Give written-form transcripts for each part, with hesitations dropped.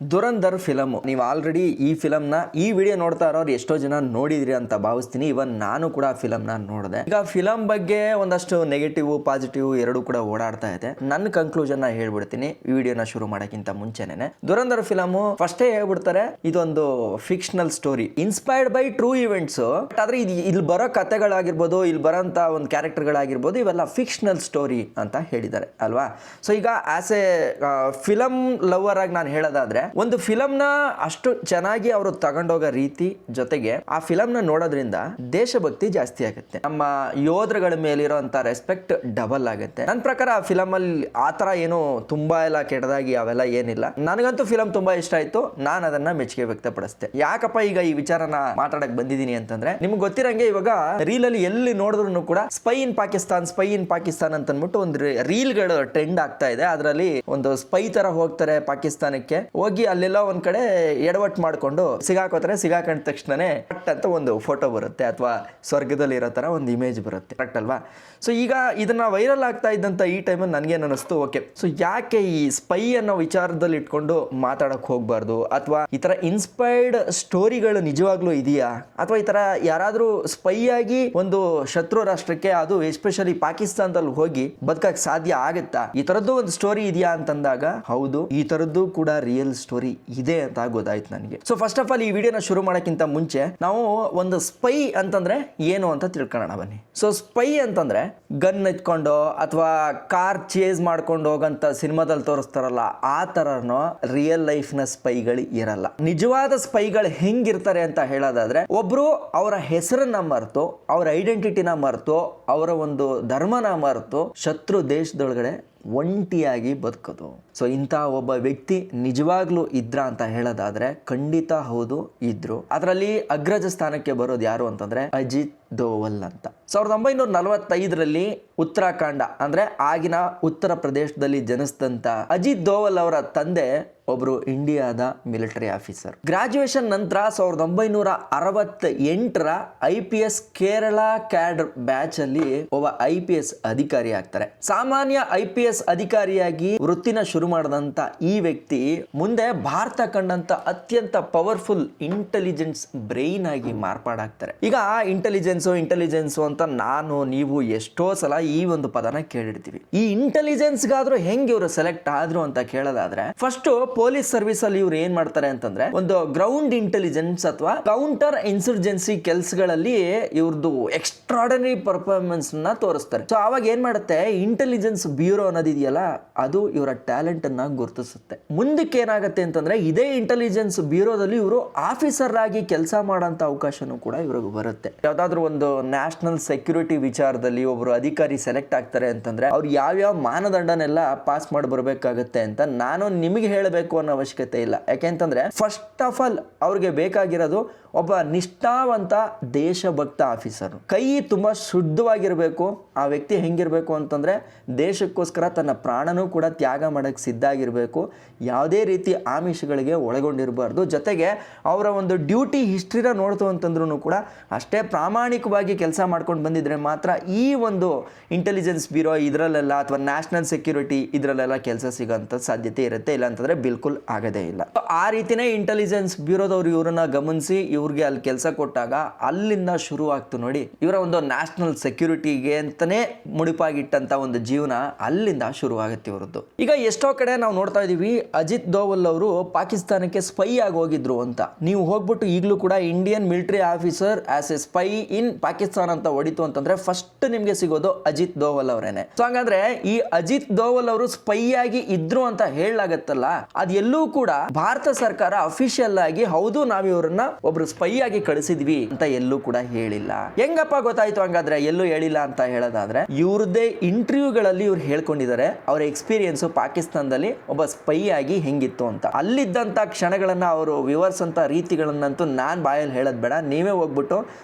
Dhurandhar film ನೀವು already ಈ ಫಿಲಮ್ನ ಈ ವಿಡಿಯೋ ನೋಡ್ತಾ ಇರೋರು ಎಷ್ಟೋ ಜನ ನೋಡಿದ್ರಿ ಅಂತ ಭಾವಿಸ್ತೀನಿ. ಇವನ್ ನಾನು ಕೂಡ ಫಿಲಮ್ನ ನೋಡಿದೆ. ಈಗ ಫಿಲಮ್ ಬಗ್ಗೆ ಒಂದಷ್ಟು ನೆಗೆಟಿವ್ ಪಾಸಿಟಿವ್ ಎರಡೂ ಕೂಡ ಓಡಾಡ್ತಾ ಇದೆ. ನನ್ನ ಕನ್ಕ್ಲೂಷನ್ ಹೇಳ್ಬಿಡ್ತೀನಿ ಈ ವಿಡಿಯೋನ ಶುರು ಮಾಡೋಕ್ಕಿಂತ ಮುಂಚೆನೆ. ದುರಂಧರ್ ಫಿಲಮ್ ಫಸ್ಟೇ ಹೇಳ್ಬಿಡ್ತಾರೆ ಇದೊಂದು fictional story inspired by true events. ಆದ್ರೆ ಇಲ್ಲಿ ಬರೋ ಕಥೆಗಳಾಗಿರ್ಬೋದು, ಇಲ್ಲಿ ಬರೋಂತ ಒಂದು ಕ್ಯಾರೆಕ್ಟರ್ಗಳಾಗಿರ್ಬೋದು, ಇವೆಲ್ಲ ಫಿಕ್ಷನಲ್ ಸ್ಟೋರಿ ಅಂತ ಹೇಳಿದ್ದಾರೆ ಅಲ್ವಾ. ಸೊ ಈಗ ಆಸ್ ಎ ಫಿಲಮ್ ಲವರ್ ಆಗಿ ನಾನು ಹೇಳೋದಾದ್ರೆ, ಒಂದು ಫಿಲಮ್ ನ ಅಷ್ಟು ಚೆನ್ನಾಗಿ ಅವರು ತಗೊಂಡೋಗೋ ರೀತಿ ಜೊತೆಗೆ ಆ ಫಿಲಮ್ ನ ನೋಡೋದ್ರಿಂದ ದೇಶಭಕ್ತಿ ಜಾಸ್ತಿ ಆಗುತ್ತೆ. ನಮ್ಮ ಯೋಧರುಗಳ ಮೇಲಿರೋಂತ ರೆಸ್ಪೆಕ್ಟ್ ಡಬಲ್ ಆಗುತ್ತೆ. ನನ್ನ ಪ್ರಕಾರ ಆ ಫಿಲಮ್ ಅಲ್ಲಿ ಆತರ ಏನು ತುಂಬಾ ಎಲ್ಲ ಕೆಟ್ಟದಾಗಿ ಅವೆಲ್ಲ ಏನಿಲ್ಲ. ನನಗಂತೂ ಫಿಲಮ್ ತುಂಬಾ ಇಷ್ಟ ಆಯ್ತು. ನಾನು ಅದನ್ನ ಮೆಚ್ಚುಗೆ ವ್ಯಕ್ತಪಡಿಸ್ತೆ. ಯಾಕಪ್ಪ ಈಗ ಈ ವಿಚಾರನ ಮಾತಾಡಕ್ ಬಂದಿದ್ದೀನಿ ಅಂತಂದ್ರೆ, ನಿಮ್ಗೆ ಗೊತ್ತಿರಂಗೆ ಇವಾಗ ರೀಲ್ ಅಲ್ಲಿ ಎಲ್ಲಿ ನೋಡಿದ್ರು ಕೂಡ ಸ್ಪೈ ಇನ್ ಪಾಕಿಸ್ತಾನ್ ಅಂತ ಅಂದ್ಬಿಟ್ಟು ಒಂದು ರೀಲ್ ಗಳು ಟ್ರೆಂಡ್ ಆಗ್ತಾ ಇದೆ. ಅದರಲ್ಲಿ ಒಂದು ಸ್ಪೈ ತರ ಹೋಗ್ತಾರೆ ಪಾಕಿಸ್ತಾನಕ್ಕೆ, ಹೋಗಿ ಅಲ್ಲೆಲ್ಲ ಒಂದ್ ಕಡೆ ಎಡವಟ್ ಮಾಡ್ಕೊಂಡು ಸಿಗಾಕೊಂಡ ತಕ್ಷಣನೇ ಅಂತ ಒಂದು ಫೋಟೋ ಬರುತ್ತೆ, ಅಥವಾ ಸ್ವರ್ಗದಲ್ಲಿ ಇರೋ ತರ ಒಂದು ಇಮೇಜ್ ಬರುತ್ತೆ. ಕರೆಕ್ಟ್ ಅಲ್ವಾ? ಸೊ ಈಗ ಇದನ್ನ ವೈರಲ್ ಆಗ್ತಾ ಇದ್ದಂತ ಈ ಟೈಮಲ್ಲಿ ನನ್ಗೇನು ಅನಿಸ್ತು, ಓಕೆ ಸೊ ಯಾಕೆ ಈ ಸ್ಪೈ ಅನ್ನೋ ವಿಚಾರದಲ್ಲಿ ಇಟ್ಕೊಂಡು ಮಾತಾಡಕ್ ಹೋಗ್ಬಾರ್ದು, ಅಥವಾ ಈ ತರ ಇನ್ಸ್ಪೈರ್ಡ್ ಸ್ಟೋರಿಗಳು ನಿಜವಾಗ್ಲೂ ಇದೆಯಾ, ಅಥವಾ ಈ ತರ ಯಾರಾದ್ರೂ ಸ್ಪೈ ಆಗಿ ಒಂದು ಶತ್ರು ರಾಷ್ಟ್ರಕ್ಕೆ, ಅದು ಎಸ್ಪೆಷಲಿ ಪಾಕಿಸ್ತಾನದಲ್ಲಿ ಹೋಗಿ ಬದುಕಕ್ ಸಾಧ್ಯ ಆಗುತ್ತಾ, ಈ ತರದ್ದು ಒಂದು ಸ್ಟೋರಿ ಇದೆಯಾ ಅಂತಂದಾಗ ಹೌದು, ಈ ತರದ್ದು ಕೂಡ ರಿಯಲ್ ಸ್ಟೋರಿ ಇದೆ ಅಂತ ಗೊತ್ತಾಯ್ತು ನನಗೆ. ಸೊ ಫಸ್ಟ್ ಆಫ್ ಆಲ್ ಈ ವಿಡಿಯೋನ ಶುರು ಮಾಡೋಕ್ಕಿಂತ ಮುಂಚೆ ನಾವು ಒಂದು ಸ್ಪೈ ಅಂತಂದ್ರೆ ಏನು ಅಂತ ತಿಳ್ಕೊಳ್ಳೋಣ ಬನ್ನಿ. ಸೊ ಸ್ಪೈ ಅಂತಂದ್ರೆ ಗನ್ ಎತ್ಕೊಂಡು ಅಥವಾ ಕಾರ್ ಚೇಸ್ ಮಾಡ್ಕೊಂಡು ಹೋಗಂತ ಸಿನಿಮಾದಲ್ಲಿ ತೋರಿಸ್ತಾರಲ್ಲ, ಆ ತರನೋ ರಿಯಲ್ ಲೈಫ್ ನ ಸ್ಪೈಗಳು ಇರಲ್ಲ. ನಿಜವಾದ ಸ್ಪೈಗಳು ಹೆಂಗಿರ್ತಾರೆ ಅಂತ ಹೇಳೋದಾದ್ರೆ, ಒಬ್ರು ಅವರ ಹೆಸರನ್ನ ಮರೆತು, ಅವರ ಐಡೆಂಟಿಟಿನ ಮರೆತು, ಅವರ ಒಂದು ಧರ್ಮನ ಮರೆತು ಶತ್ರು ದೇಶದೊಳಗಡೆ ಒಂಟಿಯಾಗಿ ಬದುಕೋದು. ಸೊ ಇಂಥ ಒಬ್ಬ ವ್ಯಕ್ತಿ ನಿಜವಾಗ್ಲೂ ಇದ್ರ ಅಂತ ಹೇಳೋದಾದ್ರೆ ಖಂಡಿತ ಹೌದು, ಇದ್ರು. ಅದರಲ್ಲಿ ಅಗ್ರಜ ಸ್ಥಾನಕ್ಕೆ ಬರೋದು ಯಾರು ಅಂತಂದ್ರೆ ಅಜಿತ್ ದೋವಲ್ ಅಂತ. 1945ರಲ್ಲಿ ಉತ್ತರಾಖಂಡ ಅಂದ್ರೆ ಆಗಿನ ಉತ್ತರ ಪ್ರದೇಶದಲ್ಲಿ ಜನಿಸಿದಂತ ಅಜಿತ್ ದೋವಲ್ ಅವರ ತಂದೆ ಒಬ್ರು ಇಂಡಿಯಾದ ಮಿಲಿಟರಿ ಆಫೀಸರ್. ಗ್ರಾಜುಯೇಷನ್ ನಂತರ 1968ರ IPS ಕೇರಳ ಕ್ಯಾಡರ್ ಬ್ಯಾಚ್ ಅಲ್ಲಿ ಒಬ್ಬ IPS ಅಧಿಕಾರಿ ಆಗ್ತಾರೆ. ಸಾಮಾನ್ಯ IPS ಅಧಿಕಾರಿಯಾಗಿ ವೃತ್ತಿನ ಶುರು ಮಾಡಿದಂತ ಈ ವ್ಯಕ್ತಿ ಮುಂದೆ ಭಾರತ ಕಂಡಂತ ಅತ್ಯಂತ ಪವರ್ಫುಲ್ ಇಂಟೆಲಿಜೆನ್ಸ್ ಬ್ರೈನ್ ಆಗಿ ಮಾರ್ಪಾಡಾಗ್ತಾರೆ. ಈಗ ಇಂಟೆಲಿಜೆನ್ಸ್ ಅಂತ ನಾನು ನೀವು ಎಷ್ಟೋ ಸಲ ಈ ಒಂದು ಪದನ ಕೇಳಿರ್ತೀವಿ. ಈ ಇಂಟೆಲಿಜೆನ್ಸ್ ಗಾದ್ರೂ ಹೆಂಗ್ ಇವರು ಸೆಲೆಕ್ಟ್ ಆದ್ರು ಅಂತ ಕೇಳೋದಾದ್ರೆ, ಫಸ್ಟ್ ಪೊಲೀಸ್ ಸರ್ವಿಸ್ ಅಲ್ಲಿ ಇವ್ರು ಏನ್ ಮಾಡ್ತಾರೆ ಅಂತಂದ್ರೆ, ಒಂದು ಗ್ರೌಂಡ್ ಇಂಟೆಲಿಜೆನ್ಸ್ ಅಥವಾ ಕೌಂಟರ್ ಇನ್ಸರ್ಜೆನ್ಸಿ ಕೆಲಸಗಳಲ್ಲಿ ಇವ್ರದ್ದು ಎಕ್ಸ್ಟ್ರಾರ್ಡಿನರಿ ಪರ್ಫಾರ್ಮೆನ್ಸ್ ನ ತೋರಿಸ್ತಾರೆ. ಸೊ ಅವಾಗ ಏನ್ ಮಾಡುತ್ತೆ, ಇಂಟೆಲಿಜೆನ್ಸ್ ಬ್ಯೂರೋ ಅನ್ನೋದಿದೆಯಲ್ಲ, ಅದು ಇವರ ಟ್ಯಾಲೆಂಟ್ ಅನ್ನ ಗುರುತಿಸುತ್ತೆ. ಮುಂದಕ್ಕೆ ಏನಾಗುತ್ತೆ ಅಂತಂದ್ರೆ, ಇದೇ ಇಂಟೆಲಿಜೆನ್ಸ್ ಬ್ಯೂರೋದಲ್ಲಿ ಇವರು ಆಫೀಸರ್ ಆಗಿ ಕೆಲಸ ಮಾಡೋಂತ ಅವಕಾಶನೂ ಕೂಡ ಇವ್ರಿಗೆ ಬರುತ್ತೆ. ಯಾವ್ದಾದ್ರು ಒಂದು ನ್ಯಾಷನಲ್ ಸೆಕ್ಯೂರಿಟಿ ವಿಚಾರದಲ್ಲಿ ಒಬ್ರು ಅಧಿಕಾರಿ ಸೆಲೆಕ್ಟ್ ಆಗ್ತಾರೆ ಅಂತಂದ್ರೆ, ಅವ್ರು ಯಾವ್ಯಾವ ಮಾನದಂಡನೆಲ್ಲ ಪಾಸ್ ಮಾಡಿ ಬರ್ಬೇಕಾಗತ್ತೆ ಅಂತ ನಾನು ನಿಮಗೆ ಹೇಳಬೇಕು ಅನ್ನೋ ಅವಶ್ಯಕತೆ ಇಲ್ಲ. ಯಾಕೆಂತಂದ್ರೆ ಫಸ್ಟ್ ಆಫ್ ಆಲ್ ಅವ್ರಿಗೆ ಬೇಕಾಗಿರೋದು ಒಬ್ಬ ನಿಷ್ಠಾವಂತ ದೇಶಭಕ್ತ ಆಫೀಸರ್. ಕೈ ತುಂಬಾ ಶುದ್ಧವಾಗಿರ್ಬೇಕು. ಆ ವ್ಯಕ್ತಿ ಹೆಂಗಿರ್ಬೇಕು ಅಂತಂದ್ರೆ, ದೇಶಕ್ಕೋಸ್ಕರ ತನ್ನ ಪ್ರಾಣನೂ ಕೂಡ ತ್ಯಾಗ ಮಾಡಕ್ಕೆ ಸಿದ್ಧ ಆಗಿರ್ಬೇಕು. ಯಾವುದೇ ರೀತಿ ಆಮಿಷಗಳಿಗೆ ಒಳಗೊಂಡಿರಬಾರ್ದು. ಜೊತೆಗೆ ಅವರ ಒಂದು ಡ್ಯೂಟಿ ಹಿಸ್ಟ್ರಿನ ನೋಡ್ತು ಅಂತಂದ್ರೂ ಕೂಡ ಅಷ್ಟೇ ಪ್ರಾಮಾಣಿಕವಾಗಿ ಕೆಲಸ ಮಾಡ್ಕೊಂಡು ಬಂದಿದ್ರೆ ಮಾತ್ರ ಈ ಒಂದು ಇಂಟೆಲಿಜೆನ್ಸ್ ಬ್ಯೂರೋ ಇದರಲ್ಲೆಲ್ಲ, ಅಥವಾ ನ್ಯಾಷನಲ್ ಸೆಕ್ಯೂರಿಟಿ ಇದರಲ್ಲೆಲ್ಲ ಕೆಲಸ ಸಿಗೋಂಥ ಸಾಧ್ಯತೆ ಇರುತ್ತೆ. ಇಲ್ಲ ಅಂತಂದ್ರೆ ಬಿಲ್ಕುಲ್ ಆಗದೇ ಇಲ್ಲ. ಆ ರೀತಿನೇ ಇಂಟೆಲಿಜೆನ್ಸ್ ಬ್ಯೂರೋದವ್ರು ಇವ್ರನ್ನ ಗಮನಿಸಿ ಇವ್ರಿಗೆ ಅಲ್ಲಿ ಕೆಲಸ ಕೊಟ್ಟಾಗ ಅಲ್ಲಿಂದ ಶುರು ಆಗ್ತು ನೋಡಿ ಇವರ ಒಂದು ನ್ಯಾಷನಲ್ ಸೆಕ್ಯೂರಿಟಿಗೆ ಅಂತಾನೆ ಮುಡಿಪಾಗಿಟ್ಟಂತ ಒಂದು ಜೀವನ ಅಲ್ಲಿಂದ ಶುರು ಆಗುತ್ತೆ ಇವ್ರದ್ದು. ಈಗ ಎಷ್ಟೋ ಕಡೆ ನಾವು ನೋಡ್ತಾ ಇದೀವಿ, ಅಜಿತ್ ದೋವಲ್ ಅವರು ಪಾಕಿಸ್ತಾನಕ್ಕೆ ಸ್ಪೈ ಆಗಿ ಹೋಗಿದ್ರು ಅಂತ. ನೀವು ಹೋಗ್ಬಿಟ್ಟು ಈಗಲೂ ಕೂಡ Indian military officer as a spy in Pakistan ಅಂತ ಹೊಡಿತು ಅಂತಂದ್ರೆ ಫಸ್ಟ್ ನಿಮ್ಗೆ ಸಿಗೋದು ಅಜಿತ್ ದೋವಲ್ ಅವರೇನೆ. ಸೊ ಹಾಗಾದ್ರೆ ಈ ಅಜಿತ್ ದೋವಲ್ ಅವರು ಸ್ಪೈ ಆಗಿ ಇದ್ರು ಅಂತ ಹೇಳಲಾಗತ್ತಲ್ಲ, ಅದ್ ಎಲ್ಲೂ ಕೂಡ ಭಾರತ ಸರ್ಕಾರ ಅಫಿಷಿಯಲ್ ಆಗಿ ಹೌದು ನಾವು ಇವ್ರನ್ನ ಒಬ್ರು ಸ್ಪೈ ಆಗಿ ಕಳಿಸಿದ್ವಿ ಅಂತ ಎಲ್ಲೂ ಕೂಡ ಹೇಳಿಲ್ಲ. ಹೆಂಗಪ್ಪ ಗೊತ್ತಾಯ್ತು ಹಂಗಾದ್ರೆ ಎಲ್ಲೂ ಹೇಳಿಲ್ಲ ಅಂತ ಹೇಳೋದಾದ್ರೆ, ಇವ್ರದ್ದೇ ಇಂಟರ್ವ್ಯೂಗಳಲ್ಲಿ ಇವ್ರು ಹೇಳ್ಕೊಂಡಿದ್ದಾರೆ ಅವರ ಎಕ್ಸ್ಪೀರಿಯನ್ಸ್ ಪಾಕಿಸ್ತಾನದಲ್ಲಿ ಒಬ್ಬ ಸ್ಪೈ ಆಗಿ ಹೆಂಗಿತ್ತು ಅಂತ. ಅಲ್ಲಿದ್ದಂತ ಕ್ಷಣಗಳನ್ನ ಅವರು ವಿವರಿಸಂತ ರೀತಿಗಳನ್ನಂತೂ ನಾನ್ ಬಾಯಲ್ಲಿ ಹೇಳೋದ್ ಬೇಡ, ನೀವೇ ಹೋಗ್ಬಿಟ್ಟು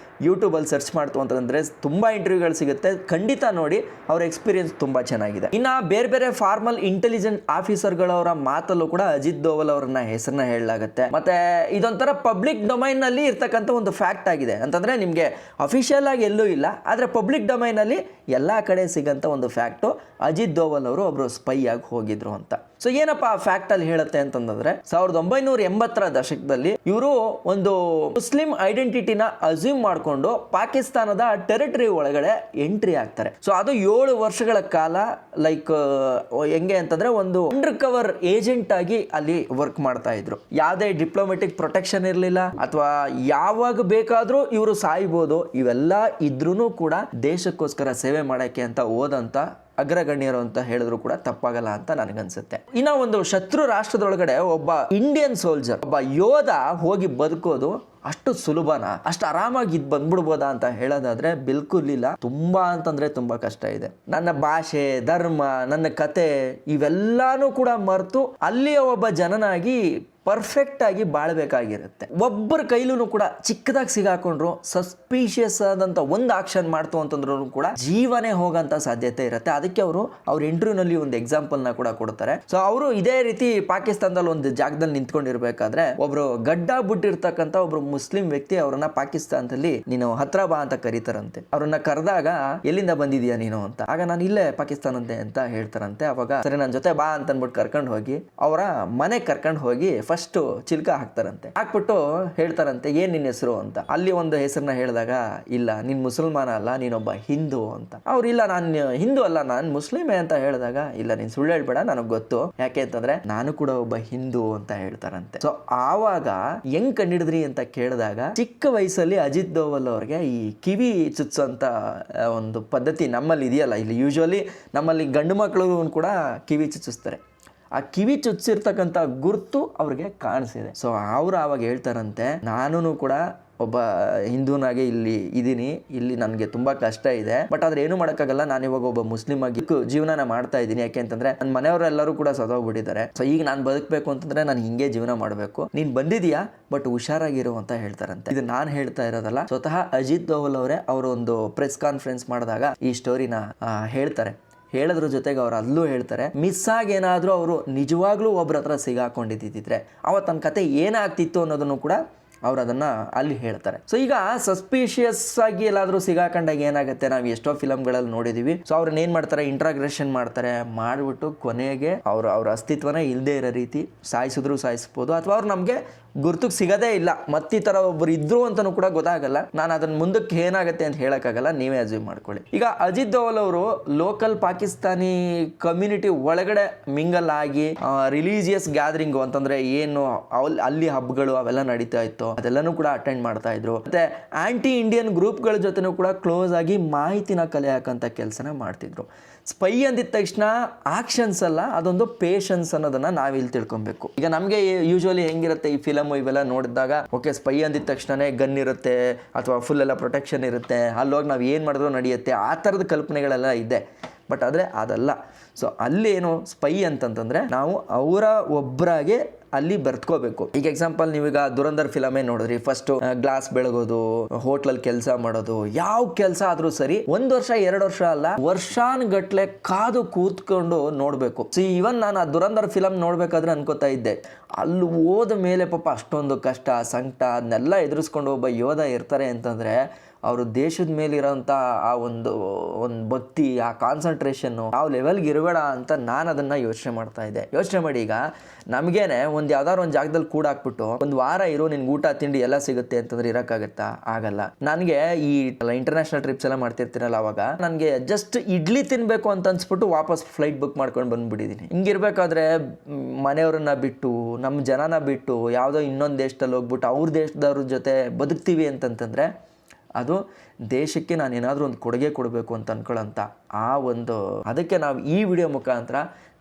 ಯೂಟ್ಯೂಬಲ್ಲಿ ಸರ್ಚ್ ಮಾಡ್ತು ಅಂತಂದ್ರೆ ತುಂಬಾ ಇಂಟರ್ವ್ಯೂಗಳು ಸಿಗುತ್ತೆ, ಖಂಡಿತ ನೋಡಿ. ಅವರ ಎಕ್ಸ್ಪೀರಿಯನ್ಸ್ ತುಂಬಾ ಚೆನ್ನಾಗಿದೆ. ಇನ್ನ ಬೇರೆ ಬೇರೆ ಫಾರ್ಮಲ್ ಇಂಟೆಲಿಜೆಂಟ್ ಆಫೀಸರ್ಗಳವರ ಮಾತಲ್ಲೂ ಕೂಡ ಅಜಿತ್ ದೋವಲ್ ಅವರನ್ನ ಹೆಸರನ್ನ ಹೇಳಲಾಗುತ್ತೆ. ಮತ್ತೆ ಇದೊಂಥರ ಪಬ್ಲಿಕ್ ಡೊಮೈನ್ ನಲ್ಲಿ ಡೊಮೈನಲ್ಲಿ ಇರ್ತಕ್ಕಂಥ ಒಂದು ಫ್ಯಾಕ್ಟ್ ಆಗಿದೆ ಅಂತಂದರೆ ನಿಮಗೆ ಅಫಿಷಿಯಲ್ ಆಗಿ ಎಲ್ಲೂ ಇಲ್ಲ, ಆದರೆ ಪಬ್ಲಿಕ್ ಡೊಮೈನಲ್ಲಿ ಎಲ್ಲ ಕಡೆ ಸಿಗೋಂಥ ಒಂದು ಫ್ಯಾಕ್ಟು ಅಜಿತ್ ದೋವಲ್ ಅವರು ಒಬ್ಬರು ಸ್ಪೈ ಆಗಿ ಹೋಗಿದ್ರು ಅಂತ. ಸೊ ಏನಪ್ಪ ಆ ಫ್ಯಾಕ್ಟಲ್ಲಿ ಹೇಳುತ್ತೆ ಅಂತಂದ್ರೆ 1980ರ ದಶಕದಲ್ಲಿ ಇವರು ಒಂದು ಮುಸ್ಲಿಂ ಐಡೆಂಟಿಟಿನ ಅಸ್ಯೂಮ್ ಮಾಡಿಕೊಂಡು ಪಾಕಿಸ್ತಾನದ ಟೆರಿಟರಿ ಒಳಗಡೆ ಎಂಟ್ರಿ ಆಗ್ತಾರೆ. ಸೊ ಅದು 7 ವರ್ಷಗಳ ಕಾಲ ಲೈಕ್ ಹೆಂಗೆ ಅಂತಂದ್ರೆ ಒಂದು ಅಂಡರ್ ಕವರ್ ಏಜೆಂಟ್ ಆಗಿ ಅಲ್ಲಿ ವರ್ಕ್ ಮಾಡ್ತಾ ಇದ್ರು. ಯಾವುದೇ ಡಿಪ್ಲೊಮೆಟಿಕ್ ಪ್ರೊಟೆಕ್ಷನ್ ಇರಲಿಲ್ಲ, ಅಥವಾ ಯಾವಾಗ ಬೇಕಾದ್ರೂ ಇವರು ಸಾಯ್ಬೋದು. ಇವೆಲ್ಲ ಇದ್ರೂ ಕೂಡ ದೇಶಕ್ಕೋಸ್ಕರ ಸೇವೆ ಮಾಡಕ್ಕೆ ಅಂತ ಹೋದಂತ ಅಗ್ರಗಣ್ಯರು ಅಂತ ಹೇಳಿದ್ರು ಕೂಡ ತಪ್ಪಾಗಲ್ಲ ಅಂತ ನನಗನ್ಸುತ್ತೆ. ಇನ್ನ ಒಂದು ಶತ್ರು ರಾಷ್ಟ್ರದೊಳಗಡೆ ಒಬ್ಬ ಇಂಡಿಯನ್ ಸೋಲ್ಜರ್, ಒಬ್ಬ ಯೋಧ ಹೋಗಿ ಬದುಕೋದು ಅಷ್ಟು ಸುಲಭನಾ, ಅಷ್ಟು ಆರಾಮಾಗಿ ಬಂದ್ಬಿಡ್ಬೋದಾ ಅಂತ ಹೇಳೋದಾದ್ರೆ ಬಿಲ್ಕುಲ್ ಇಲ್ಲ. ತುಂಬಾ ಅಂತಂದ್ರೆ ತುಂಬಾ ಕಷ್ಟ ಇದೆ. ನನ್ನ ಭಾಷೆ, ಧರ್ಮ, ನನ್ನ ಕತೆ ಇವೆಲ್ಲಾನು ಕೂಡ ಮರೆತು ಅಲ್ಲಿಯ ಒಬ್ಬ ಜನನಾಗಿ ಪರ್ಫೆಕ್ಟ್ ಆಗಿ ಬಾಳ್ಬೇಕಾಗಿರುತ್ತೆ. ಒಬ್ಬರ ಕೈಲೂ ಕೂಡ ಚಿಕ್ಕದಾಗಿ ಸಿಗಾಕೊಂಡ್ರು, ಸಸ್ಪಿಷಿಯಸ್ ಆದಂತ ಒಂದು ಆಕ್ಷನ್ ಮಾಡ್ತು ಅಂತಂದ್ರೂ ಕೂಡ ಜೀವನೇ ಹೋಗಂತ ಸಾಧ್ಯತೆ ಇರುತ್ತೆ. ಅದಕ್ಕೆ ಅವ್ರ ಇಂಟರ್ವ್ಯೂನಲ್ಲಿ ಒಂದು ಎಕ್ಸಾಂಪಲ್ ನ ಕೂಡ ಕೊಡ್ತಾರೆ. ಸೊ ಅವರು ಇದೇ ರೀತಿ ಪಾಕಿಸ್ತಾನದಲ್ಲಿ ಒಂದು ಜಾಗದಲ್ಲಿ ನಿಂತ್ಕೊಂಡಿರ್ಬೇಕಾದ್ರೆ ಒಬ್ರು ಗಡ್ಡ ಬಿಟ್ಟಿರ್ತಕ್ಕಂಥ ಒಬ್ರು ಮುಸ್ಲಿಂ ವ್ಯಕ್ತಿ ಅವ್ರನ್ನ ಪಾಕಿಸ್ತಾನದಲ್ಲಿ ನೀನು ಹತ್ರ ಬಾ ಅಂತ ಕರೀತಾರಂತೆ. ಅವ್ರನ್ನ ಕರೆದಾಗ ಎಲ್ಲಿಂದ ಬಂದಿದೀಯಾ ನೀನು ಅಂತ, ಆಗ ನಾನು ಇಲ್ಲೇ ಪಾಕಿಸ್ತಾನದ್ದೇ ಅಂತ ಹೇಳ್ತಾರಂತೆ. ಅವಾಗ ಸರಿ ನನ್ನ ಜೊತೆ ಬಾ ಅಂತ ಅಂದ್ಬಿಟ್ಟು ಕರ್ಕೊಂಡು ಹೋಗಿ ಅವರ ಮನೆ ಕರ್ಕೊಂಡು ಹೋಗಿ ಫಸ್ಟ್ ಚಿಲ್ಕ ಹಾಕ್ತಾರಂತೆ. ಹಾಕ್ಬಿಟ್ಟು ಹೇಳ್ತಾರಂತೆ ಏನ್ ನಿನ್ನ ಹೆಸರು ಅಂತ. ಅಲ್ಲಿ ಒಂದು ಹೆಸರನ್ನ ಹೇಳಿದಾಗ ಇಲ್ಲ ನೀನ್ ಮುಸಲ್ಮಾನ ಅಲ್ಲ, ನೀನೊಬ್ಬ ಹಿಂದೂ ಅಂತ. ಅವ್ರು ಇಲ್ಲ ನಾನು ಹಿಂದೂ ಅಲ್ಲ, ನಾನು ಮುಸ್ಲಿಮೇ ಅಂತ ಹೇಳಿದಾಗ ಇಲ್ಲ ನೀನ್ ಸುಳ್ಳು ಹೇಳ್ಬೇಡ, ನನಗೆ ಗೊತ್ತು, ಯಾಕೆ ಅಂತಂದ್ರೆ ನಾನು ಕೂಡ ಒಬ್ಬ ಹಿಂದೂ ಅಂತ ಹೇಳ್ತಾರಂತೆ. ಸೊ ಆವಾಗ ಹೆಂಗ್ ಕಂಡಿಡಿದ್ರಿ ಅಂತ ಕೇಳಿದಾಗ ಚಿಕ್ಕ ವಯಸ್ಸಲ್ಲಿ ಅಜಿತ್ ದೋವಲ್ ಅವ್ರಿಗೆ ಈ ಕಿವಿ ಚುಚ್ಚುವಂತ ಒಂದು ಪದ್ಧತಿ ನಮ್ಮಲ್ಲಿ ಇದೆಯಲ್ಲ, ಇಲ್ಲಿ ಯೂಶುವಲಿ ನಮ್ಮಲ್ಲಿ ಗಂಡು ಮಕ್ಕಳು ಕೂಡ ಕಿವಿ ಚುಚ್ಚಿಸ್ತಾರೆ. ಆ ಕಿವಿ ಚುಚ್ಚಿರ್ತಕ್ಕಂಥ ಗುರ್ತು ಅವ್ರಿಗೆ ಕಾಣಿಸಿದೆ. ಸೊ ಅವ್ರು ಆವಾಗ ಹೇಳ್ತಾರಂತೆ ನಾನು ಕೂಡ ಒಬ್ಬ ಹಿಂದೂನಾಗೆ ಇಲ್ಲಿ ಇದ್ದೀನಿ, ಇಲ್ಲಿ ನನಗೆ ತುಂಬ ಕಷ್ಟ ಇದೆ, ಬಟ್ ಆದ್ರೆ ಏನು ಮಾಡೋಕ್ಕಾಗಲ್ಲ, ನಾನು ಇವಾಗ ಒಬ್ಬ ಮುಸ್ಲಿಂ ಆಗಿ ಜೀವನ ಮಾಡ್ತಾ ಇದ್ದೀನಿ. ಯಾಕೆ ಅಂತಂದ್ರೆ ನನ್ನ ಮನೆಯವರೆಲ್ಲರೂ ಕೂಡ ಸತ್ತೋಗ್ಬಿಟ್ಟಿದ್ದಾರೆ. ಸೊ ಈಗ ನಾನು ಬದುಕಬೇಕು ಅಂತಂದ್ರೆ ನಾನು ಹಿಂಗೆ ಜೀವನ ಮಾಡಬೇಕು, ನೀನು ಬಂದಿದೀಯಾ ಬಟ್ ಹುಷಾರಾಗಿರು ಅಂತ ಹೇಳ್ತಾರಂತೆ. ಇದು ನಾನು ಹೇಳ್ತಾ ಇರೋದಲ್ಲ, ಸ್ವತಃ ಅಜಿತ್ ದೋವಲ್ ಅವರೇ ಅವರು ಒಂದು ಪ್ರೆಸ್ ಕಾನ್ಫರೆನ್ಸ್ ಮಾಡಿದಾಗ ಈ ಸ್ಟೋರಿನ ಹೇಳ್ತಾರೆ. ಹೇಳೋದ್ರ ಜೊತೆಗೆ ಅವ್ರು ಅಲ್ಲೂ ಹೇಳ್ತಾರೆ, ಮಿಸ್ ಆಗಿ ಏನಾದರೂ ಅವರು ನಿಜವಾಗ್ಲೂ ಒಬ್ರ ಹತ್ರ ಸಿಗಾಕೊಂಡಿದ್ದಿದ್ರೆ ಅವತ್ತು ನನ್ನ ಕತೆ ಏನಾಗ್ತಿತ್ತು ಅನ್ನೋದನ್ನು ಕೂಡ ಅವ್ರು ಅದನ್ನು ಅಲ್ಲಿ ಹೇಳ್ತಾರೆ. ಸೊ ಈಗ ಸಸ್ಪಿಷಿಯಸ್ ಆಗಿ ಎಲ್ಲಾದರೂ ಸಿಗಾಕೊಂಡಾಗ ಏನಾಗುತ್ತೆ, ನಾವು ಎಷ್ಟೋ ಫಿಲಮ್ಗಳಲ್ಲಿ ನೋಡಿದ್ದೀವಿ. ಸೊ ಅವ್ರನ್ನ ಏನು ಮಾಡ್ತಾರೆ, ಇಂಟ್ರಾಗ್ರೇಷನ್ ಮಾಡ್ತಾರೆ, ಮಾಡಿಬಿಟ್ಟು ಕೊನೆಗೆ ಅವ್ರ ಅಸ್ತಿತ್ವನೇ ಇಲ್ಲದೆ ಇರೋ ರೀತಿ ಸಾಯಿಸಿದ್ರು ಸಾಯಿಸ್ಬೋದು, ಅಥವಾ ಅವ್ರು ನಮಗೆ ಗುರ್ತಕ್ಕೆ ಸಿಗೋದೇ ಇಲ್ಲ, ಮತ್ತೀ ಥರ ಒಬ್ಬರು ಇದ್ರು ಅಂತಲೂ ಕೂಡ ಗೊತ್ತಾಗಲ್ಲ. ನಾನು ಅದನ್ನ ಮುಂದಕ್ಕೆ ಏನಾಗುತ್ತೆ ಅಂತ ಹೇಳೋಕ್ಕಾಗಲ್ಲ, ನೀವೇ ಅಸ್ಯೂಮ್ ಮಾಡ್ಕೊಳ್ಳಿ. ಈಗ ಅಜಿತ್ ದೋವಲ್ ಅವರು ಲೋಕಲ್ ಪಾಕಿಸ್ತಾನಿ ಕಮ್ಯುನಿಟಿ ಒಳಗಡೆ ಮಿಂಗಲ್ ಆಗಿ ರಿಲೀಜಿಯಸ್ ಗ್ಯಾದರಿಂಗು ಅಂತಂದ್ರೆ ಏನು ಅಲ್ಲಿ ಹಬ್ಬಗಳು ಅವೆಲ್ಲ ನಡೀತಾ ಇತ್ತು, ಅದೆಲ್ಲನೂ ಕೂಡ ಅಟೆಂಡ್ ಮಾಡ್ತಾ ಇದ್ರು. ಮತ್ತೆ ಆಂಟಿ ಇಂಡಿಯನ್ ಗ್ರೂಪ್ಗಳ ಜೊತೆನೂ ಕೂಡ ಕ್ಲೋಸ್ ಆಗಿ ಮಾಹಿತಿನ ಕಲೆ ಹಾಕಂತ ಕೆಲಸನ ಮಾಡ್ತಿದ್ರು. ಸ್ಪೈ ಅಂದಿದ ತಕ್ಷಣ ಆಕ್ಷನ್ಸ್ ಅಲ್ಲ, ಅದೊಂದು ಪೇಷನ್ಸ್ ಅನ್ನೋದನ್ನ ನಾವಿಲ್ಲಿ ತಿಳ್ಕೊಬೇಕು. ಈಗ ನಮಗೆ ಯೂಶುವಲಿ ಹೆಂಗಿರುತ್ತೆ ಈ ಫಿಲಮ್ ಇವೆಲ್ಲ ನೋಡಿದಾಗ, ಓಕೆ ಸ್ಪೈ ಅಂದಿದ ತಕ್ಷಣನೇ ಗನ್ ಇರುತ್ತೆ ಅಥವಾ ಫುಲ್ ಎಲ್ಲ ಪ್ರೊಟೆಕ್ಷನ್ ಇರುತ್ತೆ, ಅಲ್ಲೋಗಿ ನಾವು ಏನು ಮಾಡಿದ್ರು ನಡೆಯುತ್ತೆ, ಆ ಥರದ ಕಲ್ಪನೆಗಳೆಲ್ಲ ಇದೆ. ಬಟ್ ಆದರೆ ಅದಲ್ಲ. ಸೊ ಅಲ್ಲೇನು ಸ್ಪೈ ಅಂತಂತಂದರೆ ನಾವು ಅವರ ಒಬ್ಬರಾಗೆ ಅಲ್ಲಿ ಬರ್ತ್ಕೋಬೇಕು. ಈಗ ಎಕ್ಸಾಂಪಲ್ ನೀವೀಗ ದುರಂಧರ್ ಫಿಲಮೇ ನೋಡಿದ್ರಿ, ಫಸ್ಟ್ ಗ್ಲಾಸ್ ಬೆಳಗೋದು, ಹೋಟ್ಲಲ್ಲಿ ಕೆಲಸ ಮಾಡೋದು, ಯಾವ ಕೆಲಸ ಆದ್ರೂ ಸರಿ 1 ವರ್ಷ 2 ವರ್ಷ ಅಲ್ಲ, ವರ್ಷಾನುಗಟ್ಲೆ ಕಾದು ಕೂತ್ಕೊಂಡು ನೋಡಬೇಕು. ಸೊ ಈವನ್ ನಾನು ಆ ದುರಂಧರ್ ಫಿಲಮ್ ನೋಡ್ಬೇಕಾದ್ರೆ ಅನ್ಕೋತಾ ಇದ್ದೆ, ಅಲ್ಲಿ ಹೋದ ಮೇಲೆ ಪಾಪ ಅಷ್ಟೊಂದು ಕಷ್ಟ ಸಂಕಟ ಅದನ್ನೆಲ್ಲ ಎದುರಿಸ್ಕೊಂಡು ಒಬ್ಬ ಯೋಧ ಇರ್ತಾರೆ ಅಂತಂದ್ರೆ ಅವರು ದೇಶದ ಮೇಲಿರೋಂಥ ಆ ಒಂದು ಭಕ್ತಿ, ಆ ಕಾನ್ಸಂಟ್ರೇಷನ್ನು ಯಾವ ಲೆವೆಲ್ಗೆ ಇರಬೇಡ ಅಂತ ನಾನು ಅದನ್ನು ಯೋಚನೆ ಮಾಡ್ತಾ ಇದ್ದೆ. ಯೋಚನೆ ಮಾಡಿ, ಈಗ ನಮಗೇನೆ ಯಾವ್ದಾದ್ರು ಒಂದು ಜಾಗದಲ್ಲಿ ಕೂಡ ಹಾಕ್ಬಿಟ್ಟು 1 ವಾರ ಇರೋ ನಿನ್ಗೆ ಊಟ ತಿಂಡಿ ಎಲ್ಲ ಸಿಗುತ್ತೆ ಅಂತಂದ್ರೆ ಇರೋಕ್ಕಾಗತ್ತಾ? ಆಗಲ್ಲ. ನನಗೆ ಈ ಇಂಟರ್ನ್ಯಾಷನಲ್ ಟ್ರಿಪ್ಸ್ ಎಲ್ಲ ಮಾಡ್ತಿರ್ತೀನಲ್ಲ, ಅವಾಗ ನನಗೆ ಜಸ್ಟ್ ಇಡ್ಲಿ ತಿನ್ನಬೇಕು ಅಂತ ಅನ್ಸ್ಬಿಟ್ಟು ವಾಪಸ್ ಫ್ಲೈಟ್ ಬುಕ್ ಮಾಡ್ಕೊಂಡು ಬಂದ್ಬಿಟ್ಟಿದ್ದೀನಿ. ಹಿಂಗಿರ್ಬೇಕಾದ್ರೆ ಮನೆಯವ್ರನ್ನ ಬಿಟ್ಟು, ನಮ್ಮ ಜನನ ಬಿಟ್ಟು ಯಾವುದೋ ಇನ್ನೊಂದು ದೇಶದಲ್ಲಿ ಹೋಗ್ಬಿಟ್ಟು ಅವ್ರ ದೇಶದವ್ರ ಜೊತೆ ಬದುಕ್ತೀವಿ ಅಂತಂತಂದರೆ ಅದು ದೇಶಕ್ಕೆ ನಾನು ಏನಾದರೂ ಒಂದು ಕೊಡುಗೆ ಕೊಡಬೇಕು ಅಂತ ಅನ್ಕೊಳ್ಳೋಂಥ ಅದಕ್ಕೆ ನಾವು ಈ ವಿಡಿಯೋ ಮುಖಾಂತರ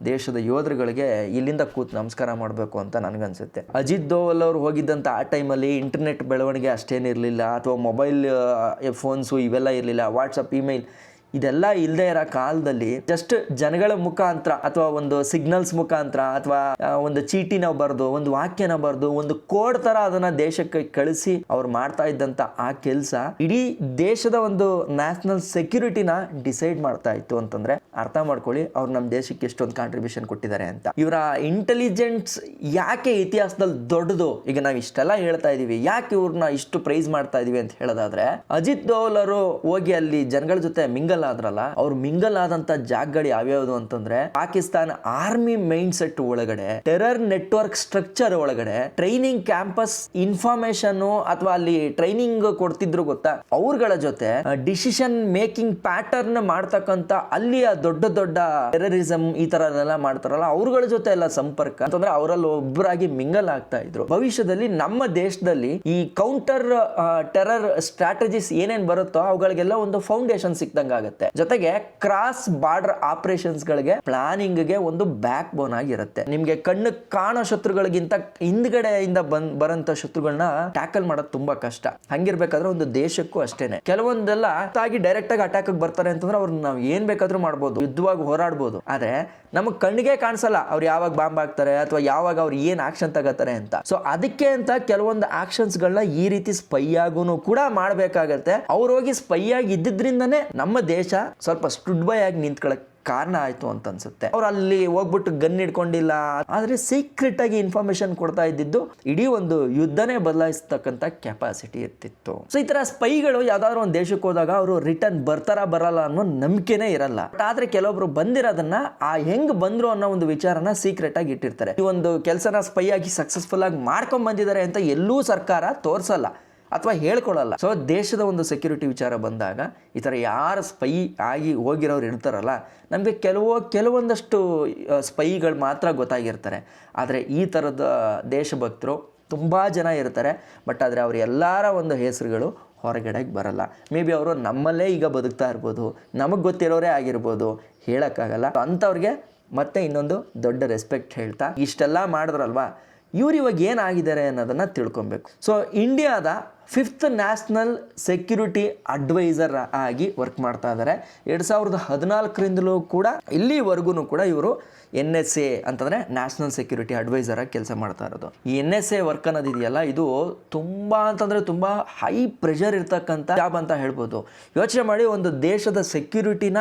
ದೇಶದ ಯೋಧರುಗಳಿಗೆ ಇಲ್ಲಿಂದ ಕೂತು ನಮಸ್ಕಾರ ಮಾಡಬೇಕು ಅಂತ ನನಗನ್ಸುತ್ತೆ. ಅಜಿತ್ ದೋವಲ್ ಅವರು ಹೋಗಿದ್ದಂಥ ಆ ಟೈಮಲ್ಲಿ ಇಂಟರ್ನೆಟ್ ಬೆಳವಣಿಗೆ ಅಷ್ಟೇನಿರಲಿಲ್ಲ, ಅಥವಾ ಮೊಬೈಲ್ ಫೋನ್ಸು ಇವೆಲ್ಲ ಇರಲಿಲ್ಲ, ವಾಟ್ಸಪ್ ಇಮೇಲ್ ಇದೆಲ್ಲ ಇಲ್ಲದೆ ಇರೋ ಕಾಲದಲ್ಲಿ ಜಸ್ಟ್ ಜನಗಳ ಮುಖಾಂತರ ಅಥವಾ ಒಂದು ಸಿಗ್ನಲ್ಸ್ ಮುಖಾಂತರ ಅಥವಾ ಒಂದು ಚೀಟಿನ ಬರೆದು ಒಂದು ವಾಕ್ಯನ ಬರೆದು ಒಂದು ಕೋಡ್ ತರ ಅದನ್ನ ದೇಶಕ್ಕೆ ಕಳಿಸಿ ಅವ್ರು ಮಾಡ್ತಾ ಇದ್ದಂತ ಆ ಕೆಲಸ ಇಡೀ ದೇಶದ ಒಂದು ನ್ಯಾಷನಲ್ ಸೆಕ್ಯೂರಿಟಿನ ಡಿಸೈಡ್ ಮಾಡ್ತಾ ಇತ್ತು ಅಂತಂದ್ರೆ ಅರ್ಥ ಮಾಡ್ಕೊಳ್ಳಿ ಅವ್ರು ನಮ್ಮ ದೇಶಕ್ಕೆ ಎಷ್ಟೊಂದು ಕಾಂಟ್ರಿಬ್ಯೂಷನ್ ಕೊಟ್ಟಿದ್ದಾರೆ ಅಂತ. ಇವರ ಇಂಟೆಲಿಜೆನ್ಸ್ ಯಾಕೆ ಇತಿಹಾಸದಲ್ಲಿ ದೊಡ್ಡದು, ಈಗ ನಾವು ಇಷ್ಟೆಲ್ಲ ಹೇಳ್ತಾ ಇದೀವಿ, ಯಾಕೆ ಇವ್ರನ್ನ ಇಷ್ಟು ಪ್ರೈಸ್ ಮಾಡ್ತಾ ಇದೀವಿ ಅಂತ ಹೇಳೋದಾದ್ರೆ, ಅಜಿತ್ ದೋವಲ್ ಅವರು ಹೋಗಿ ಅಲ್ಲಿ ಜನಗಳ ಜೊತೆ ಮಿಂಗಲ್ ಆದ್ರಲ್ಲ, ಅವ್ರು ಮಿಂಗಲ್ ಆದಂತ ಜಾಗಗಳು ಯಾವ್ಯಾವ್ದು ಅಂತಂದ್ರೆ ಪಾಕಿಸ್ತಾನ ಆರ್ಮಿ ಮೈಂಡ್ ಸೆಟ್ ಒಳಗಡೆ, ಟೆರರ್ ನೆಟ್ವರ್ಕ್ ಸ್ಟ್ರಕ್ಚರ್ ಒಳಗಡೆ, ಟ್ರೈನಿಂಗ್ ಕ್ಯಾಂಪಸ್ ಇನ್ಫಾರ್ಮೇಶನ್ ಅಥವಾ ಅಲ್ಲಿ ಟ್ರೈನಿಂಗ್ ಕೊಡ್ತಿದ್ರು ಗೊತ್ತಾ ಅವ್ರಗಳ ಜೊತೆ, ಡಿಸಿಷನ್ ಮೇಕಿಂಗ್ ಪ್ಯಾಟರ್ನ್ ಮಾಡ್ತಕ್ಕಂತ ಅಲ್ಲಿಯ ದೊಡ್ಡ ದೊಡ್ಡ ಟೆರರಿಸಂ ಈ ತರ ಎಲ್ಲ ಮಾಡ್ತಾರಲ್ಲ ಅವ್ರಗಳ ಜೊತೆ ಎಲ್ಲ ಸಂಪರ್ಕ ಅಂತಂದ್ರೆ ಅವರಲ್ಲಿ ಒಬ್ಬರಾಗಿ ಮಿಂಗಲ್ ಆಗ್ತಾ ಇದ್ರು. ಭವಿಷ್ಯದಲ್ಲಿ ನಮ್ಮ ದೇಶದಲ್ಲಿ ಈ ಕೌಂಟರ್ ಟೆರರ್ ಸ್ಟ್ರಾಟಜಿಸ್ ಏನೇನ್ ಬರುತ್ತೋ ಅವುಗಳಿಗೆಲ್ಲ ಒಂದು ಫೌಂಡೇಶನ್ ಸಿಕ್ದಂಗ ಆಗುತ್ತೆ. ಜೊತೆಗೆ ಕ್ರಾಸ್ ಬಾರ್ಡರ್ ಆಪರೇಷನ್ಸ್ ಗಳಿಗೆ ಪ್ಲಾನಿಂಗ್ ಗೆ ಒಂದು ಬ್ಯಾಕ್ ಬೋನ್ ಆಗಿರುತ್ತೆ. ನಿಮ್ಗೆ ಕಣ್ಣು ಕಾಣೋ ಶತ್ರುಗಳಿಗಿಂತ ಹಿಂದ್ಗಡೆಯಿಂದ ಬರಂತ ಶತ್ರುಗಳನ್ನ ಟ್ಯಾಕಲ್ ಮಾಡೋದು ತುಂಬಾ ಕಷ್ಟ. ಹಂಗಿರ್ಬೇಕಾದ್ರೆ ಒಂದು ದೇಶಕ್ಕೂ ಅಷ್ಟೇನೆ, ಕೆಲವೊಂದೆಲ್ಲ ಡೈರೆಕ್ಟ್ ಆಗಿ ಅಟ್ಯಾಕ್ ಬರ್ತಾರೆ ಅಂತಂದ್ರೆ ಅವ್ರನ್ನ ನಾವು ಏನ್ ಬೇಕಾದ್ರೂ ಮಾಡ್ಬೋದು, ಯುದ್ಧವಾಗಿ ಹೋರಾಡ್ಬೋದು. ಆದ್ರೆ ನಮಗ್ ಕಣ್ಣಿಗೆ ಕಾಣಿಸಲ್ಲ ಅವ್ರು ಯಾವಾಗ ಬಾಂಬ್ ಹಾಕ್ತಾರೆ ಅಥವಾ ಯಾವಾಗ ಅವ್ರು ಏನ್ ಆಕ್ಷನ್ ತಗೋತಾರೆ ಅಂತ. ಸೊ ಅದಕ್ಕೆ ಅಂತ ಕೆಲವೊಂದು ಆಕ್ಷನ್ಸ್ ಗಳನ್ನ ಈ ರೀತಿ ಸ್ಪೈ ಆಗೂನು ಕೂಡ ಮಾಡ್ಬೇಕಾಗತ್ತೆ. ಅವ್ರು ಹೋಗಿ ಸ್ಪೈ ಆಗಿ ಇದ್ದಿದ್ರಿಂದನೇ ನಮ್ಮ ದೇಶ ಸ್ವಲ್ಪ ಸ್ಟುಡ್ ಬೈ ಆಗಿ ನಿಂತ್ಕೊಳ್ಳಕ್ ಕಾರಣ ಆಯ್ತು ಅಂತ ಅನ್ಸುತ್ತೆ. ಅವ್ರು ಅಲ್ಲಿ ಹೋಗ್ಬಿಟ್ಟು ಗನ್ ಇಟ್ಕೊಂಡಿಲ್ಲ, ಆದ್ರೆ ಸೀಕ್ರೆಟ್ ಆಗಿ ಇನ್ಫಾರ್ಮೇಶನ್ ಕೊಡ್ತಾ ಇದ್ದಿದ್ದು ಇಡೀ ಒಂದು ಯುದ್ಧನೇ ಬದಲಾಯಿಸ್ತಕ್ಕಂಥ ಕೆಪಾಸಿಟಿ ಇರ್ತಿತ್ತು. ಸೊ ಈ ತರ ಸ್ಪೈಗಳು ಯಾವ್ದಾದ್ರು ಒಂದು ದೇಶಕ್ಕೆ ಹೋದಾಗ ಅವರು ರಿಟರ್ನ್ ಬರ್ತಾರ ಬರಲ್ಲ ಅನ್ನೋ ನಂಬಿಕೆನೇ ಇರಲ್ಲ. ಆದ್ರೆ ಕೆಲವೊಬ್ರು ಬಂದಿರೋದನ್ನ ಹೆಂಗ್ ಬಂದ್ರು ಅನ್ನೋ ಒಂದು ವಿಚಾರನ ಸೀಕ್ರೆಟ್ ಆಗಿ ಇಟ್ಟಿರ್ತಾರೆ. ಈ ಒಂದು ಕೆಲಸನ ಸ್ಪೈ ಆಗಿ ಸಕ್ಸಸ್ಫುಲ್ ಆಗಿ ಮಾಡ್ಕೊಂಡ್ ಬಂದಿದ್ದಾರೆ ಅಂತ ಎಲ್ಲೂ ಸರ್ಕಾರ ತೋರ್ಸಲ್ಲ ಅಥವಾ ಹೇಳ್ಕೊಳ್ಳಲ್ಲ. ಸೊ ದೇಶದ ಒಂದು ಸೆಕ್ಯೂರಿಟಿ ವಿಚಾರ ಬಂದಾಗ ಈ ಥರ ಯಾರು ಸ್ಪೈ ಆಗಿ ಹೋಗಿರೋರು ಇರ್ತಾರಲ್ಲ, ನಮಗೆ ಕೆಲವೊಂದಷ್ಟು ಸ್ಪೈಗಳು ಮಾತ್ರ ಗೊತ್ತಾಗಿರ್ತಾರೆ. ಆದರೆ ಈ ಥರದ ದೇಶಭಕ್ತರು ತುಂಬ ಜನ ಇರ್ತಾರೆ. ಬಟ್ ಆದರೆ ಅವ್ರ ಎಲ್ಲರ ಒಂದು ಹೆಸರುಗಳು ಹೊರಗಡೆಗೆ ಬರಲ್ಲ. ಮೇ ಬಿ ಅವರು ನಮ್ಮಲ್ಲೇ ಈಗ ಬದುಕ್ತಾ ಇರ್ಬೋದು, ನಮಗೆ ಗೊತ್ತಿರೋರೇ ಆಗಿರ್ಬೋದು, ಹೇಳೋಕ್ಕಾಗಲ್ಲ. ಅಂಥವ್ರಿಗೆ ಮತ್ತೆ ಇನ್ನೊಂದು ದೊಡ್ಡ ರೆಸ್ಪೆಕ್ಟ್ ಹೇಳ್ತಾ ಇಷ್ಟೆಲ್ಲ ಮಾಡಿದ್ರಲ್ವಾ, ಇವ್ರು ಇವಾಗ ಏನಾಗಿದ್ದಾರೆ ಅನ್ನೋದನ್ನು ತಿಳ್ಕೊಬೇಕು. ಸೊ ಇಂಡಿಯಾದ 5th ನ್ಯಾಷನಲ್ ಸೆಕ್ಯೂರಿಟಿ ಅಡ್ವೈಸರ್ ಆಗಿ ವರ್ಕ್ ಮಾಡ್ತಾ ಇದ್ದಾರೆ. 2014ರಿಂದಲೂ ಕೂಡ ಇಲ್ಲಿವರೆಗೂ ಕೂಡ ಇವರು NSA ಅಂತಂದರೆ ನ್ಯಾಷನಲ್ ಸೆಕ್ಯೂರಿಟಿ ಅಡ್ವೈಸರ್ ಆಗಿ ಕೆಲಸ ಮಾಡ್ತಾ ಇರೋದು. ಈ NSA ವರ್ಕ್ ಅನ್ನೋದಿದೆಯಲ್ಲ, ಇದು ತುಂಬ ಅಂತಂದರೆ ತುಂಬ ಹೈ ಪ್ರೆಷರ್ ಇರ್ತಕ್ಕಂಥ ಜಾಬ್ ಅಂತ ಹೇಳ್ಬೋದು. ಯೋಚನೆ ಮಾಡಿ, ಒಂದು ದೇಶದ ಸೆಕ್ಯೂರಿಟಿನ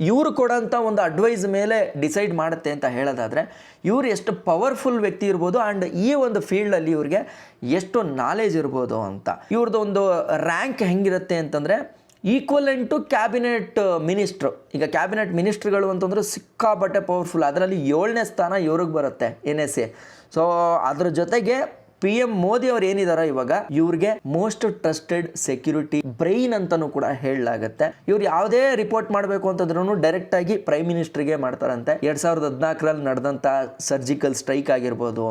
ಇವರು ಕೊಡೋಂಥ ಒಂದು ಅಡ್ವೈಸ್ ಮೇಲೆ ಡಿಸೈಡ್ ಮಾಡುತ್ತೆ ಅಂತ ಹೇಳೋದಾದರೆ ಇವರು ಎಷ್ಟು ಪವರ್ಫುಲ್ ವ್ಯಕ್ತಿ ಇರ್ಬೋದು ಆ್ಯಂಡ್ ಈ ಒಂದು ಫೀಲ್ಡಲ್ಲಿ ಇವ್ರಿಗೆ ಎಷ್ಟು ನಾಲೆಜ್ ಇರ್ಬೋದು ಅಂತ. ಇವ್ರದ್ದು ಒಂದು ರ್ಯಾಂಕ್ ಹೆಂಗಿರುತ್ತೆ ಅಂತಂದರೆ ಈಕ್ವಲೆಂಟ್ ಟು ಕ್ಯಾಬಿನೆಟ್ ಮಿನಿಸ್ಟ್ರು. ಈಗ ಕ್ಯಾಬಿನೆಟ್ ಮಿನಿಸ್ಟ್ರುಗಳು ಅಂತಂದ್ರೆ ಸಿಕ್ಕಾಪಟ್ಟೆ ಪವರ್ಫುಲ್, ಅದರಲ್ಲಿ 7ನೇ ಸ್ಥಾನ ಇವ್ರಿಗೆ ಬರುತ್ತೆ NSA. ಸೊ ಅದ್ರ ಜೊತೆಗೆ PM ಮೋದಿ ಅವ್ರು ಏನಿದಾರ ಇವಾಗ ಇವ್ರಿಗೆ ಮೋಸ್ಟ್ ಟ್ರಸ್ಟೆಡ್ ಸೆಕ್ಯೂರಿಟಿ ಬ್ರೈನ್ ಅಂತಾನೂ ಕೂಡ ಹೇಳಲಾಗುತ್ತೆ. ಇವ್ರು ಯಾವುದೇ ರಿಪೋರ್ಟ್ ಮಾಡಬೇಕು ಅಂತಂದ್ರೂ ಡೈರೆಕ್ಟ್ ಆಗಿ ಪ್ರೈಮ್ ಮಿನಿಸ್ಟರ್ಗೆ ಮಾಡ್ತಾರಂತೆ. 2014ರಲ್ಲಿ ನಡೆದಂತ ಸರ್ಜಿಕಲ್ ಸ್ಟ್ರೈಕ್ ಆಗಿರ್ಬೋದು,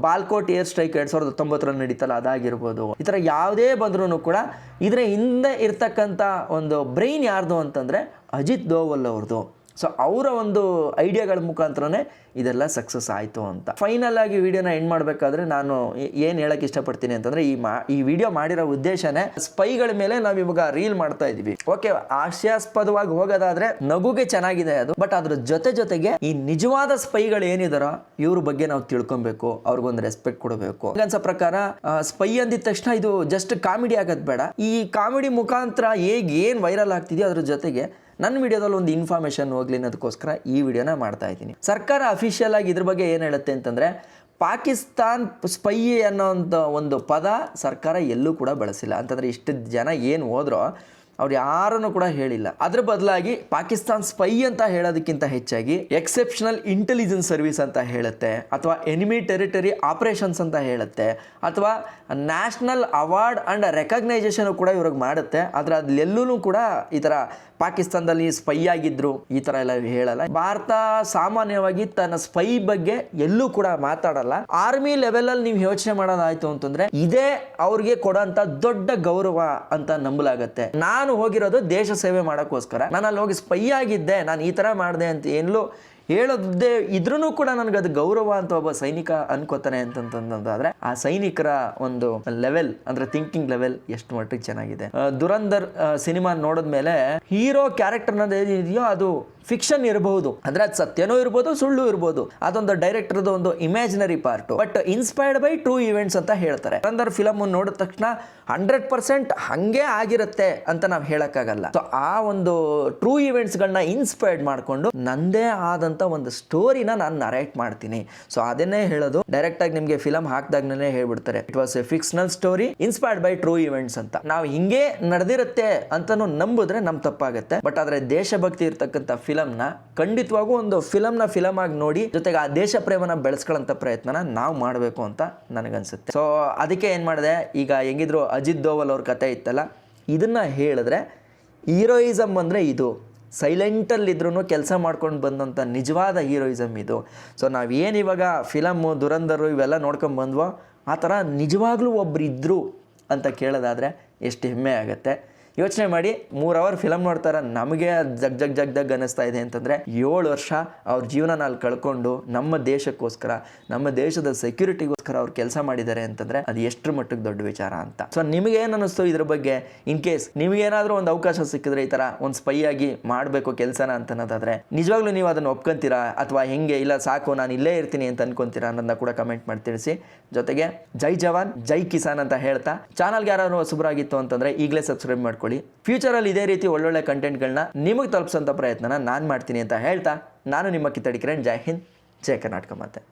ಬಾಲ್ಕೋಟ್ ಏರ್ ಸ್ಟ್ರೈಕ್ 2019ರಲ್ಲಿ ನಡೀತಲ್ಲ ಅದಾಗಿರ್ಬೋದು, ಈ ತರ ಯಾವುದೇ ಬಂದ್ರೂ ಕೂಡ ಇದ್ರ ಹಿಂದೆ ಇರ್ತಕ್ಕಂಥ ಒಂದು ಬ್ರೈನ್ ಯಾರ್ದು ಅಂತಂದ್ರೆ ಅಜಿತ್ ದೋವಲ್ ಅವ್ರದ್ದು. ಸೊ ಅವರ ಒಂದು ಐಡಿಯಾಗಳ ಮುಖಾಂತರನೇ ಇದೆಲ್ಲ ಸಕ್ಸಸ್ ಆಯಿತು ಅಂತ. ಫೈನಲ್ ಆಗಿ ವಿಡಿಯೋನ ಎಂಡ್ ಮಾಡಬೇಕಾದ್ರೆ ನಾನು ಏನು ಹೇಳಕ್ಕೆ ಇಷ್ಟಪಡ್ತೀನಿ ಅಂತಂದರೆ, ಈ ವಿಡಿಯೋ ಮಾಡಿರೋ ಉದ್ದೇಶನೇ ಸ್ಪೈಗಳ ಮೇಲೆ ನಾವು ಇವಾಗ ರೀಲ್ ಮಾಡ್ತಾ ಇದ್ದೀವಿ. ಓಕೆ, ಹಾಸ್ಯಾಸ್ಪದವಾಗಿ ಹೋಗೋದಾದ್ರೆ ನಗುಗೆ ಚೆನ್ನಾಗಿದೆ ಅದು, ಬಟ್ ಅದ್ರ ಜೊತೆಗೆ ಈ ನಿಜವಾದ ಸ್ಪೈಗಳು ಏನಿದಾರೋ ಇವ್ರ ಬಗ್ಗೆ ನಾವು ತಿಳ್ಕೊಬೇಕು, ಅವ್ರಿಗೊಂದು ರೆಸ್ಪೆಕ್ಟ್ ಕೊಡಬೇಕು. ಅನ್ಸೋ ಪ್ರಕಾರ ಸ್ಪೈ ಅಂದಿದ ತಕ್ಷಣ ಇದು ಜಸ್ಟ್ ಕಾಮಿಡಿ ಆಗೋದು ಬೇಡ. ಈ ಕಾಮಿಡಿ ಮುಖಾಂತರ ಏನು ವೈರಲ್ ಆಗ್ತಿದೆಯೋ ಅದ್ರ ಜೊತೆಗೆ ನನ್ನ ವಿಡಿಯೋದಲ್ಲಿ ಒಂದು ಇನ್ಫಾರ್ಮೇಷನ್ ಹೋಗ್ಲಿ ಅನ್ನೋದಕ್ಕೋಸ್ಕರ ಈ ವಿಡಿಯೋನ ಮಾಡ್ತಾ ಇದ್ದೀನಿ. ಸರ್ಕಾರ ಅಫಿಷಿಯಲ್ ಆಗಿ ಇದ್ರ ಬಗ್ಗೆ ಏನು ಹೇಳುತ್ತೆ ಅಂತಂದರೆ, ಪಾಕಿಸ್ತಾನ್ ಸ್ಪೈ ಅನ್ನೋಂಥ ಒಂದು ಪದ ಸರ್ಕಾರ ಎಲ್ಲೂ ಕೂಡ ಬಳಸಿಲ್ಲ. ಅಂತಂದರೆ ಇಷ್ಟು ಜನ ಏನು ಹೋದ್ರೋ ಅವ್ರು ಯಾರನ್ನು ಕೂಡ ಹೇಳಿಲ್ಲ. ಅದ್ರ ಬದಲಾಗಿ ಪಾಕಿಸ್ತಾನ್ ಸ್ಪೈ ಅಂತ ಹೇಳೋದಕ್ಕಿಂತ ಹೆಚ್ಚಾಗಿ ಎಕ್ಸೆಪ್ಷನಲ್ ಇಂಟೆಲಿಜೆನ್ಸ್ ಸರ್ವಿಸ್ ಅಂತ ಹೇಳುತ್ತೆ, ಅಥವಾ ಎನಿಮಿ ಟೆರಿಟರಿ ಆಪರೇಷನ್ಸ್ ಅಂತ ಹೇಳುತ್ತೆ, ಅಥವಾ ನ್ಯಾಷನಲ್ ಅವಾರ್ಡ್ ಆ್ಯಂಡ್ ರೆಕಗ್ನೈಸೇಷನ್ ಕೂಡ ಇವ್ರಿಗೆ ಮಾಡುತ್ತೆ. ಆದರೆ ಅದೆಲ್ಲೂ ಕೂಡ ಈ ಥರ ಪಾಕಿಸ್ತಾನದಲ್ಲಿ ಸ್ಪೈ ಆಗಿದ್ರು ಈ ಥರ ಎಲ್ಲ ಹೇಳಲ್ಲ. ಭಾರತ ಸಾಮಾನ್ಯವಾಗಿ ತನ್ನ ಸ್ಪೈ ಬಗ್ಗೆ ಎಲ್ಲೂ ಕೂಡ ಮಾತಾಡಲ್ಲ. ಆರ್ಮಿ ಲೆವೆಲಲ್ಲಿ ನೀವು ಯೋಚನೆ ಮಾಡೋದಾಯ್ತು ಅಂತಂದ್ರೆ ಇದೇ ಅವ್ರಿಗೆ ಕೊಡೋಂಥ ದೊಡ್ಡ ಗೌರವ ಅಂತ ನಂಬಲಾಗತ್ತೆ. ನಾನು ಹೋಗಿರೋದು ದೇಶ ಸೇವೆ ಮಾಡೋಕ್ಕೋಸ್ಕರ, ನಾನು ಅಲ್ಲಿ ಹೋಗಿ ಸ್ಪೈ ಆಗಿದ್ದೆ, ನಾನು ಈ ಥರ ಮಾಡಿದೆ ಅಂತ ಎಲ್ಲೂ ಹೇಳೋದೇ ಇದ್ರೂ ಕೂಡ ನನಗೆ ಅದು ಗೌರವ ಅಂತ ಒಬ್ಬ ಸೈನಿಕ ಅನ್ಕೋತಾನೆ ಅಂತಂತಂದಾದ್ರೆ ಆ ಸೈನಿಕರ ಒಂದು ಲೆವೆಲ್ ಅಂದ್ರೆ ಥಿಂಕಿಂಗ್ ಲೆವೆಲ್ ಎಷ್ಟು ಮಟ್ಟಿಗೆ ಚೆನ್ನಾಗಿದೆ. ದುರಂಧರ್ ಸಿನಿಮಾ ನೋಡಿದ್ಮೇಲೆ ಹೀರೋ ಕ್ಯಾರೆಕ್ಟರ್ ಇದೆಯೋ ಅದು ಫಿಕ್ಷನ್ ಇರಬಹುದು, ಅಂದ್ರೆ ಅದು ಸತ್ಯನೂ ಇರ್ಬೋದು ಸುಳ್ಳು ಇರ್ಬೋದು, ಅದೊಂದು ಡೈರೆಕ್ಟರ್ದು ಒಂದು imaginary part, but inspired by true events ಅಂತ ಹೇಳ್ತಾರೆ. ದುರಂಧರ್ ಫಿಲಮ್ ನೋಡಿದ ತಕ್ಷಣ 100% ಹಂಗೆ ಆಗಿರುತ್ತೆ ಅಂತ ನಾವು ಹೇಳಕ್ಕಾಗಲ್ಲ. ಸೊ ಆ ಒಂದು ಟ್ರೂ ಇವೆಂಟ್ಸ್ಗಳನ್ನ ಇನ್ಸ್ಪೈರ್ಡ್ ಮಾಡಿಕೊಂಡು ನಂದೇ ಆದಂತ ಒಂದು ಸ್ಟೋರಿನ ನಾನು ನರೇಟ್ ಮಾಡ್ತೀನಿ. ಸೊ ಅದನ್ನೇ ಹೇಳೋದು, ಡೈರೆಕ್ಟ್ ಆಗಿ ನಿಮಗೆ ಫಿಲಮ್ ಹಾಕ್ದಾಗ್ನೇ ಹೇಳ್ಬಿಡ್ತಾರೆ it was A fictional story inspired by true events ಅಂತ. ನಾವು ಹಿಂಗೆ ನಡೆದಿರುತ್ತೆ ಅಂತಾನು ನಂಬಿದ್ರೆ ನಮ್ ತಪ್ಪಾಗುತ್ತೆ. ಬಟ್ ಆದ್ರೆ ದೇಶಭಕ್ತಿ ಇರ್ತಕ್ಕಂಥ ಫಿಲಮ್ನ ಖಂಡಿತವಾಗೂ ಒಂದು ಫಿಲಮ್ ಆಗಿ ನೋಡಿ ಜೊತೆಗೆ ಆ ದೇಶ ಪ್ರೇಮನ ಬೆಳೆಸ್ಕೊಳ್ಳೋಂಥ ಪ್ರಯತ್ನನ ನಾವು ಮಾಡಬೇಕು ಅಂತ ನನಗನ್ಸುತ್ತೆ. ಸೊ ಅದಕ್ಕೆ ಏನು ಮಾಡಿದೆ, ಈಗ ಹೆಂಗಿದ್ರು ಅಜಿತ್ ದೋವಲ್ ಅವ್ರ ಕತೆ ಇತ್ತಲ್ಲ, ಇದನ್ನ ಹೇಳಿದ್ರೆ ಹೀರೋಯಿಸಮ್ ಅಂದರೆ ಇದು ಸೈಲೆಂಟಲ್ಲಿದ್ರೂ ಕೆಲಸ ಮಾಡ್ಕೊಂಡು ಬಂದಂಥ ನಿಜವಾದ ಹೀರೋಯಿಸಮ್ ಇದು. ಸೊ ನಾವೇನು ಇವಾಗ ಫಿಲಮ್ಮು ದುರಂಧರು ಇವೆಲ್ಲ ನೋಡ್ಕೊಂಡು ಬಂದ್ವೋ ಆ ಥರ ನಿಜವಾಗ್ಲೂ ಒಬ್ರು ಇದ್ದರು ಅಂತ ಕೇಳೋದಾದರೆ ಎಷ್ಟು ಹೆಮ್ಮೆ ಆಗುತ್ತೆ. ಯೋಚನೆ ಮಾಡಿ, 3 ಅವರ್ ಫಿಲಮ್ ನೋಡ್ತಾರೆ, ನಮಗೆ ಜಗ್ ಅನ್ನಿಸ್ತಾ ಇದೆ ಅಂತಂದರೆ 7 ವರ್ಷ ಅವ್ರ ಜೀವನ ಅಲ್ಲಿ ಕಳ್ಕೊಂಡು ನಮ್ಮ ದೇಶಕ್ಕೋಸ್ಕರ ನಮ್ಮ ದೇಶದ ಸೆಕ್ಯೂರಿಟಿಗೋಸ್ಕರ ಅವ್ರು ಕೆಲಸ ಮಾಡಿದ್ದಾರೆ ಅಂತಂದರೆ ಅದು ಎಷ್ಟರ ಮಟ್ಟಿಗೆ ದೊಡ್ಡ ವಿಚಾರ ಅಂತ. ಸೊ ನಿಮಗೇನು ಅನ್ನಿಸ್ತು ಇದ್ರ ಬಗ್ಗೆ? ಇನ್ ಕೇಸ್ ನಿಮಗೇನಾದರೂ ಒಂದು ಅವಕಾಶ ಸಿಕ್ಕಿದ್ರೆ ಈ ಥರ ಒಂದು ಸ್ಪೈ ಆಗಿ ಮಾಡಬೇಕು ಕೆಲಸನ ಅಂತನ್ನೋದಾದರೆ ನಿಜವಾಗ್ಲೂ ನೀವು ಅದನ್ನು ಒಪ್ಕೊಂತೀರಾ ಅಥವಾ ಹೆಂಗೆ, ಇಲ್ಲ ಸಾಕು ನಾನು ಇಲ್ಲೇ ಇರ್ತೀನಿ ಅಂತ ಅನ್ಕೊಂತೀರಾ ಅನ್ನೋದನ್ನ ಕೂಡ ಕಮೆಂಟ್ ಮಾಡಿ ತಿಳಿಸಿ. ಜೊತೆಗೆ ಜೈ ಜವಾನ್ ಜೈ ಕಿಸಾನ್ ಅಂತ ಹೇಳ್ತಾ ಚಾನಲ್ಗೆ ಯಾರು ಹೊಸಬರಾಗಿತ್ತು ಅಂತಂದರೆ ಈಗಲೇ ಸಬ್ಸ್ಕ್ರೈಬ್ ಮಾಡ್ಕೊಳ್ಳಿ. ಫ್ಯೂಚರಲ್ಲಿ ಇದೇ ರೀತಿ ಒಳ್ಳೊಳ್ಳೆ ಕಂಟೆಂಟ್ಗಳನ್ನ ನಿಮಗೆ ತಲುಪಿಸೋಂಥ ಪ್ರಯತ್ನನ ನಾನು ಮಾಡ್ತೀನಿ ಅಂತ ಹೇಳ್ತಾ ನಾನು ನಿಮ್ಮ ಕಿತ್ತಡಿ ಕಿರಣ್. ಜೈ ಹಿಂದ್, ಜೈ ಕರ್ನಾಟಕ ಮಾತೆ.